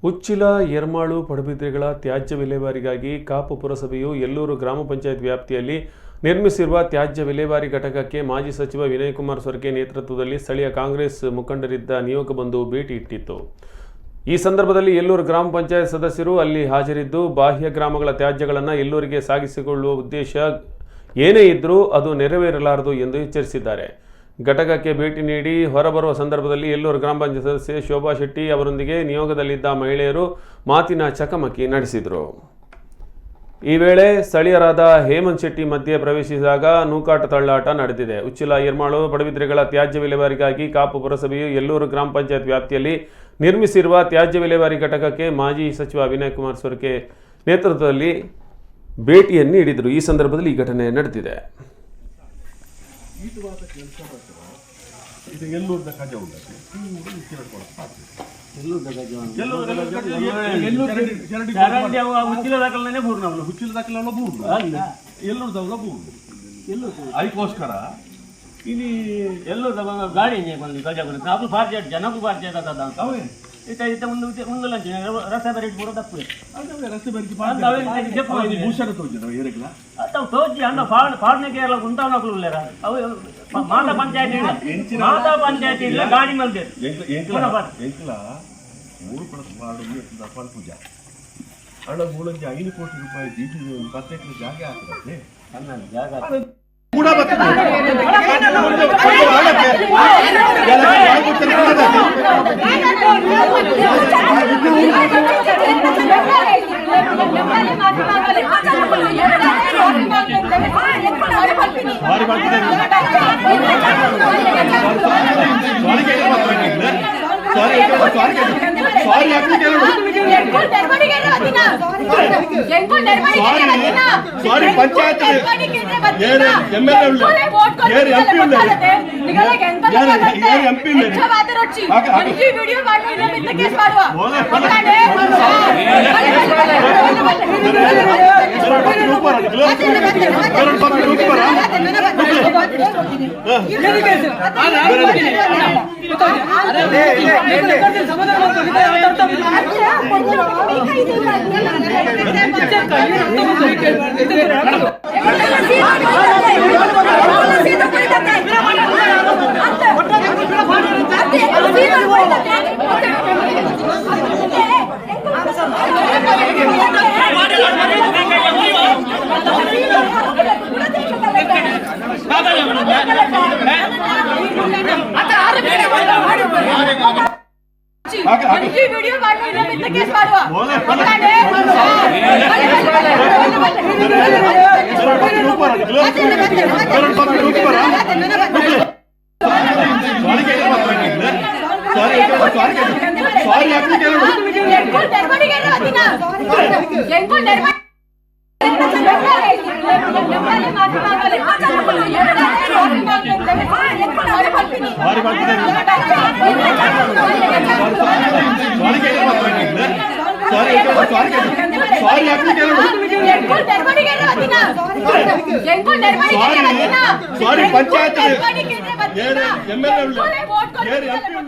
ಉಚ್ಚಿಲ ಯರ್ಮಾಳು ಪಡುಬಿದ್ರೆಗಳ ತ್ಯಾಜ್ಯ ವಿಲೇವಾರಿಗಾಗಿ ಕಾಪು ಪುರಸಭೆಯು ಎಲ್ಲೂರು ಗ್ರಾಮ ಪಂಚಾಯತ್ ವ್ಯಾಪ್ತಿಯಲ್ಲಿ ನಿರ್ಮಿಸಿರುವ ತ್ಯಾಜ್ಯ ವಿಲೇವಾರಿ ಘಟಕಕ್ಕೆ ಮಾಜಿ ಸಚಿವ ವಿನಯ್ ಕುಮಾರ್ ಸೊರಕೆ ನೇತೃತ್ವದಲ್ಲಿ ಸ್ಥಳೀಯ ಕಾಂಗ್ರೆಸ್ ಮುಖಂಡರಿದ್ದ ನಿಯೋಗ ಬಂದು ಭೇಟಿ ಇಟ್ಟಿತ್ತು. ಈ ಸಂದರ್ಭದಲ್ಲಿ ಎಲ್ಲೂರು ಗ್ರಾಮ ಪಂಚಾಯತ್ ಸದಸ್ಯರು ಅಲ್ಲಿ ಹಾಜರಿದ್ದು ಬಾಹ್ಯ ಗ್ರಾಮಗಳ ತ್ಯಾಜ್ಯಗಳನ್ನು ಎಲ್ಲೂರಿಗೆ ಸಾಗಿಸಿಕೊಳ್ಳುವ ಉದ್ದೇಶ ಏನೇ ಇದ್ದರೂ ಅದು ನೆರವೇರಲಾರದು ಎಂದು ಎಚ್ಚರಿಸಿದ್ದಾರೆ. ಘಟಕಕ್ಕೆ ಭೇಟಿ ನೀಡಿ ಹೊರಬರುವ ಸಂದರ್ಭದಲ್ಲಿ ಎಲ್ಲೂರು ಗ್ರಾಮ ಪಂಚಾಯತ್ ಸದಸ್ಯೆ ಶೋಭಾ ಶೆಟ್ಟಿ ಅವರೊಂದಿಗೆ ನಿಯೋಗದಲ್ಲಿದ್ದ ಮಹಿಳೆಯರು ಮಾತಿನ ಚಕಮಕಿ ನಡೆಸಿದರು. ಈ ವೇಳೆ ಸ್ಥಳೀಯರಾದ ಹೇಮಂತ್ ಶೆಟ್ಟಿ ಮಧ್ಯೆ ಪ್ರವೇಶಿಸಿದಾಗ ನೂಕಾಟ ತಳ್ಳಾಟ ನಡೆದಿದೆ. ಉಚ್ಚಿಲ ಯರ್ಮಾಳು ಪಡುಬಿದ್ರೆಗಳ ತ್ಯಾಜ್ಯ ವಿಲೇವಾರಿಗಾಗಿ ಕಾಪು ಪುರಸಭೆಯು ಎಲ್ಲೂರು ಗ್ರಾಮ ಪಂಚಾಯತ್ ವ್ಯಾಪ್ತಿಯಲ್ಲಿ ನಿರ್ಮಿಸಿರುವ ತ್ಯಾಜ್ಯ ವಿಲೇವಾರಿ ಘಟಕಕ್ಕೆ ಮಾಜಿ ಸಚಿವ ವಿನಯ್ ಕುಮಾರ್ ಸೊರಕೆ ನೇತೃತ್ವದಲ್ಲಿ ಭೇಟಿಯನ್ನು ನೀಡಿದರು. ಈ ಸಂದರ್ಭದಲ್ಲಿ ಈ ಘಟನೆ ನಡೆದಿದೆ. ಅದಕ್ಕೋಸ್ಕರ ఇది ఎల్లో గాడి నాకు బాధ్యత జనకు బాధ్యత కదా ఇట్లా ముందు రస్తా బరికి కూడా తప్పు తోచి అన్న పాడనకి అలా ఉంటావు నాకు లేరా మాతా పంచాయతీలో గాడి మళ్ళీ పూజ ಅಣ್ಣ ಮೂಲಂಜಿ 5 ಕೋಟಿ ರೂಪಾಯಿ ಡಿಟಿ 10 ಎಕರೆ ಜಾಗ ಆಗ್ತದೆ ಅಣ್ಣ ಜಾಗ ಕೂಡ ಬರ್ತದೆ ಸಾರಿ ಪಂಚಾಯತ್ ಸಾರಿ ಪಂಚಾಯತ್